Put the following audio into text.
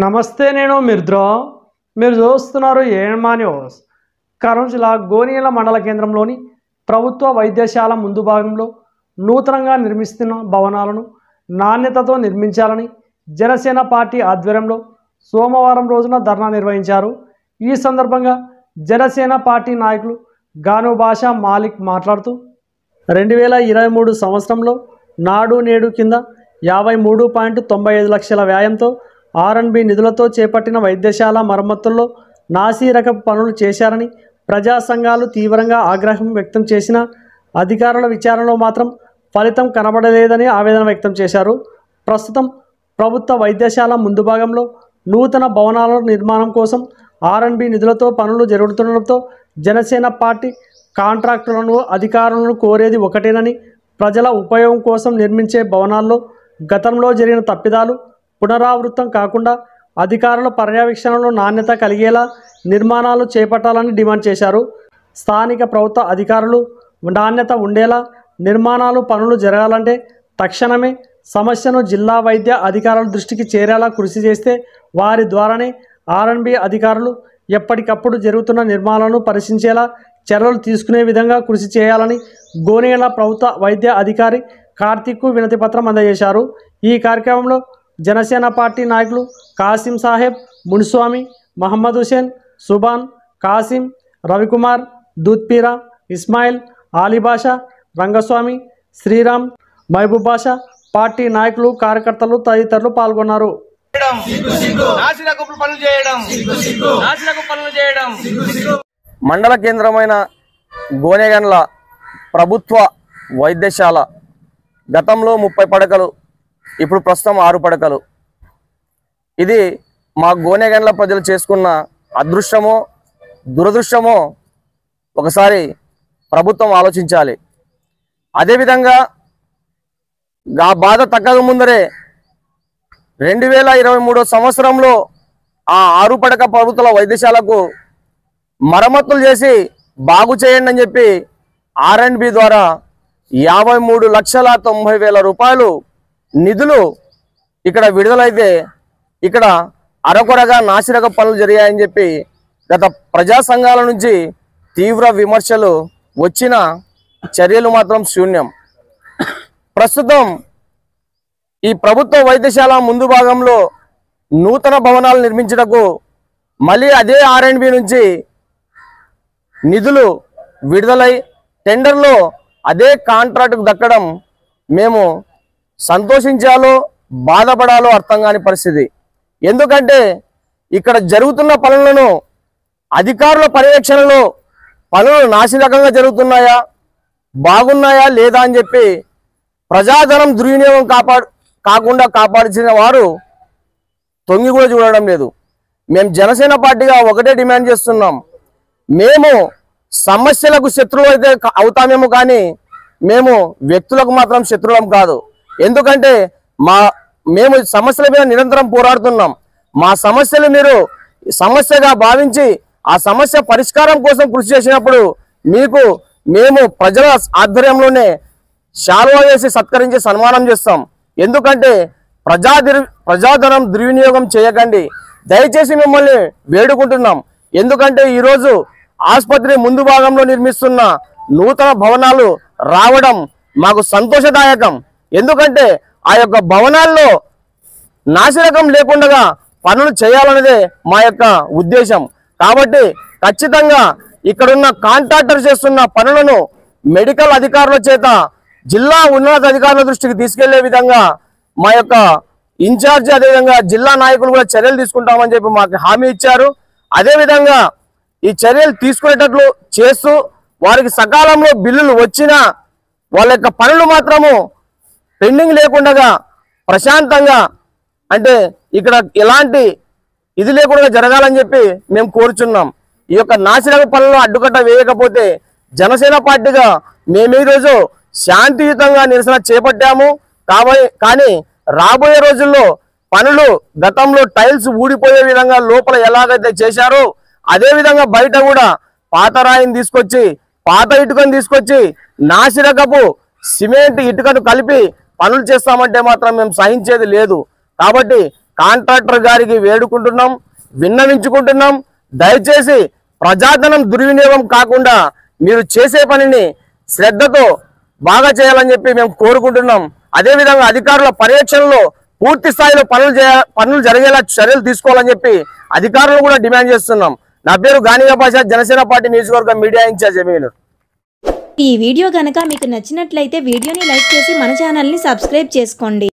నమస్తే, నేను మిర్ద్రో. మీరు చూస్తున్నారు ఏఎన్మా న్యూస్. కర్నూలు జిల్లా గోనియల మండల కేంద్రంలోని ప్రభుత్వ వైద్యశాల ముందు భాగంలో నూతనంగా నిర్మిస్తున్న భవనాలను నాణ్యతతో నిర్మించాలని జనసేన పార్టీ ఆధ్వర్యంలో సోమవారం రోజున ధర్నా నిర్వహించారు. ఈ సందర్భంగా జనసేన పార్టీ నాయకులు గాను భాషా మాలిక్ మాట్లాడుతూ 2023 సంవత్సరంలో నాడు నేడు కింద 53.95 లక్షల వ్యయంతో R&B నిధులతో చేపట్టిన వైద్యశాల మరమ్మతుల్లో నాసిరకపు పనులు చేశారని ప్రజా సంఘాలు తీవ్రంగా ఆగ్రహం వ్యక్తం చేసిన అధికారుల విచారణలో మాత్రం ఫలితం కనబడలేదని ఆవేదన వ్యక్తం చేశారు. ప్రస్తుతం ప్రభుత్వ వైద్యశాల ముందు భాగంలో నూతన భవనాల నిర్మాణం కోసం R&B నిధులతో పనులు జరుగుతుండటంతో జనసేన పార్టీ కాంట్రాక్టులను అధికారులను కోరేది ఒకటేనని, ప్రజల ఉపయోగం కోసం నిర్మించే భవనాల్లో గతంలో జరిగిన తప్పిదాలు పునరావృతం కాకుండా అధికారుల పర్యవేక్షణలో నాణ్యత కలిగేలా నిర్మాణాలు చేపట్టాలని డిమాండ్ చేశారు. స్థానిక ప్రభుత్వ అధికారులు నాణ్యత ఉండేలా నిర్మాణాలు పనులు జరగాలంటే తక్షణమే సమస్యను జిల్లా వైద్య అధికారుల దృష్టికి చేరేలా కృషి చేస్తే వారి ద్వారానే R&B అధికారులు ఎప్పటికప్పుడు జరుగుతున్న నిర్మాణాలను పరిశీలించేలా చర్యలు తీసుకునే విధంగా కృషి చేయాలని గోనేల ప్రభుత్వ వైద్య అధికారి కార్తిక్కు వినతి పత్రం అందజేశారు. ఈ కార్యక్రమంలో జనసేన పార్టీ నాయకులు కాసిం సాహెబ్, మునిస్వామి, మహమ్మద్ హుసేన్, సుబాన్, కాసిం, రవికుమార్, దూత్పీరా, ఇస్మాయిల్, ఆలీబాషా, రంగస్వామి, శ్రీరామ్, మహబూబ్ బాషా, పార్టీ నాయకులు, కార్యకర్తలు తదితరులు పాల్గొన్నారు. మండల కేంద్రమైన గోనెగండ్ల ప్రభుత్వ వైద్యశాల గతంలో 30 పడకలు, ఇప్పుడు ప్రస్తుతం 6 పడకలు. ఇది మా గోనెగండ్ల ప్రజలు చేసుకున్న అదృష్టమో దురదృష్టమో ఒకసారి ప్రభుత్వం ఆలోచించాలి. అదేవిధంగా ఆ బాధ తగ్గక ముందరే 2023 సంవత్సరంలో ఆ 6 పడక ప్రభుత్వ వైద్యశాలకు మరమ్మతులు చేసి బాగు చేయండి అని చెప్పి R&B ద్వారా 53,90,000 రూపాయలు నిధులు ఇక్కడ విడుదలైతే ఇక్కడ అరకొరగా నాసిరక పనులు జరిగాయని చెప్పి గత ప్రజా సంఘాల నుంచి తీవ్ర విమర్శలు వచ్చిన చర్యలు మాత్రం శూన్యం. ప్రస్తుతం ఈ ప్రభుత్వ వైద్యశాల ముందు భాగంలో నూతన భవనాలు నిర్మించటకు మళ్ళీ అదే R&B నుంచి నిధులు విడుదలై టెండర్లో అదే కాంట్రాక్టుకు దక్కడం మేము సంతోషించాలో బాధపడాలో అర్థం కాని పరిస్థితి. ఎందుకంటే ఇక్కడ జరుగుతున్న పనులను అధికారుల పర్యవేక్షణలో పనులు నాసిరకంగా జరుగుతున్నాయా, బాగున్నాయా లేదా అని చెప్పి ప్రజాధనం దుర్వినియోగం కాకుండా కాపాడిన వారు తొంగి కూడా చూడడం లేదు. మేము జనసేన పార్టీగా ఒకటే డిమాండ్ చేస్తున్నాం. మేము సమస్యలకు శత్రువులు అయితే అవుతామేమో కానీ మేము వ్యక్తులకు మాత్రం శత్రువులం కాదు. ఎందుకంటే మేము సమస్యల మీద నిరంతరం పోరాడుతున్నాం. మా సమస్యలు మీరు సమస్యగా భావించి ఆ సమస్య పరిష్కారం కోసం కృషి చేసినప్పుడు మేము ప్రజల ఆధ్వర్యంలోనే శాలువా వేసి సత్కరించి సన్మానం చేస్తాం. ఎందుకంటే ప్రజాధనం దుర్వినియోగం చేయకండి, దయచేసి మిమ్మల్ని వేడుకుంటున్నాం. ఎందుకంటే ఈరోజు ఆసుపత్రి ముందు భాగంలో నిర్మిస్తున్న నూతన భవనాలు రావడం మాకు సంతోషదాయకం. ఎందుకంటే ఆ యొక్క భవనాల్లో నాసిరకం లేకుండా పనులు చేయాలనేదే మా యొక్క ఉద్దేశం. కాబట్టి ఖచ్చితంగా ఇక్కడున్న కాంట్రాక్టర్ చేస్తున్న పనులను మెడికల్ అధికారుల చేత జిల్లా ఉన్నతాధికారుల దృష్టికి తీసుకెళ్లే విధంగా మా యొక్క ఇన్ఛార్జి అదేవిధంగా జిల్లా నాయకులు కూడా చర్యలు తీసుకుంటామని చెప్పి మాకు హామీ ఇచ్చారు. అదేవిధంగా ఈ చర్యలు తీసుకునేటట్లు చేస్తూ వారికి సకాలంలో బిల్లులు వచ్చినా వాళ్ళ యొక్క పనులు మాత్రము పెండింగ్ లేకుండా ప్రశాంతంగా, అంటే ఇక్కడ ఎలాంటి ఇది లేకుండా జరగాలని చెప్పి మేము కోరుచున్నాం. ఈ యొక్క నాసిరక పనులను అడ్డుకట్ట వేయకపోతే జనసేన పార్టీగా మేము ఈరోజు శాంతియుతంగా నిరసన చేపట్టాము. కానీ రాబోయే రోజుల్లో పనులు గతంలో టైల్స్ ఊడిపోయే విధంగా లోపల ఎలాగైతే చేశారో అదే విధంగా బయట కూడా పాత రాయిని తీసుకొచ్చి, పాత ఇటుకను తీసుకొచ్చి నాసిరకపు సిమెంట్ ఇటుకను కలిపి పనులు చేస్తామంటే మాత్రం మేము సహించేది లేదు. కాబట్టి కాంట్రాక్టర్ గారికి వేడుకుంటున్నాం, విన్నవించుకుంటున్నాం. దయచేసి ప్రజాధనం దుర్వినియోగం కాకుండా మీరు చేసే పనిని శ్రద్ధతో బాగా చేయాలని చెప్పి మేము కోరుకుంటున్నాం. అదేవిధంగా అధికారుల పర్యవేక్షణలో పూర్తి స్థాయిలో పనులు జరిగేలా చర్యలు తీసుకోవాలని చెప్పి అధికారులు కూడా డిమాండ్ చేస్తున్నాం. నా పేరు గానిగా పాషా, జనసేన పార్టీ నియోజకవర్గ మీడియా ఇన్ఛార్జ్ ఎమ్మెల్యే. ఈ వీడియో గనక మీకు నచ్చినట్లయితే వీడియోని లైక్ చేసి మన ఛానల్ని సబ్స్క్రైబ్ చేసుకోండి.